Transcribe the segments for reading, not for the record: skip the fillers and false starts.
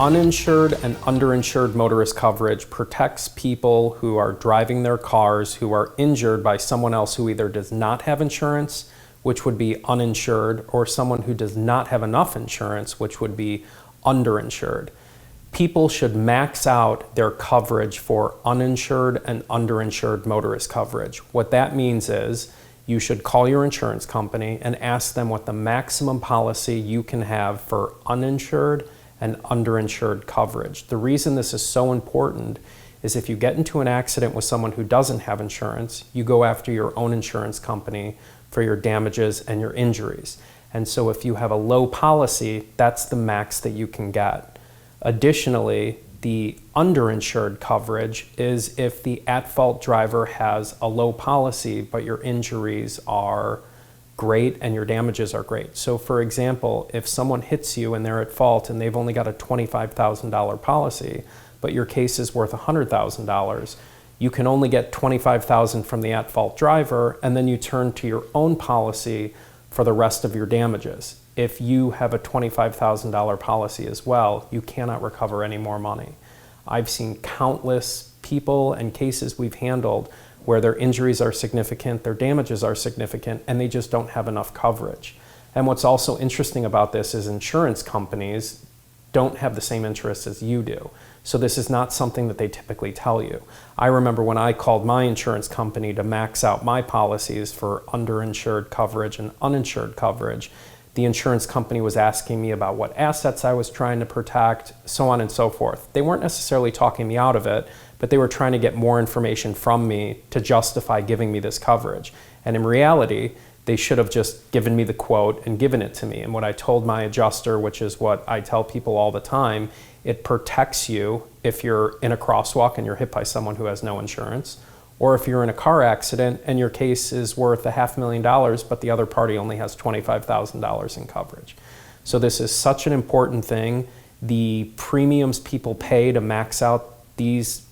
Uninsured and underinsured motorist coverage protects people who are driving their cars who are injured by someone else who either does not have insurance, which would be uninsured, or someone who does not have enough insurance, which would be underinsured. People should max out their coverage for uninsured and underinsured motorist coverage. What that means is you should call your insurance company and ask them what the maximum policy you can have for uninsured and underinsured coverage. The reason this is so important is if you get into an accident with someone who doesn't have insurance, you go after your own insurance company for your damages and your injuries. And so if you have a low policy, that's the max that you can get. Additionally, the underinsured coverage is if the at-fault driver has a low policy, but your injuries are great and your damages are great. So for example, if someone hits you and they're at fault and they've only got a $25,000 policy, but your case is worth $100,000, you can only get $25,000 from the at-fault driver, and then you turn to your own policy for the rest of your damages. If you have a $25,000 policy as well, you cannot recover any more money. I've seen countless people and cases we've handled where their injuries are significant, their damages are significant, and they just don't have enough coverage. And what's also interesting about this is insurance companies don't have the same interests as you do. So this is not something that they typically tell you. I remember when I called my insurance company to max out my policies for underinsured coverage and uninsured coverage, the insurance company was asking me about what assets I was trying to protect, so on and so forth. They weren't necessarily talking me out of it, but they were trying to get more information from me to justify giving me this coverage. And in reality, they should have just given me the quote and given it to me. And what I told my adjuster, which is what I tell people all the time, it protects you if you're in a crosswalk and you're hit by someone who has no insurance, or if you're in a car accident and your case is worth $500,000, but the other party only has $25,000 in coverage. So this is such an important thing. The premiums people pay to max out these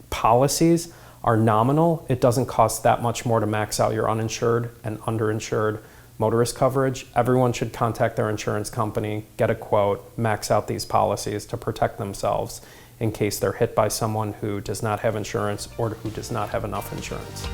policies are nominal. It doesn't cost that much more to max out your uninsured and underinsured motorist coverage. Everyone should contact their insurance company, get a quote, max out these policies to protect themselves in case they're hit by someone who does not have insurance or who does not have enough insurance.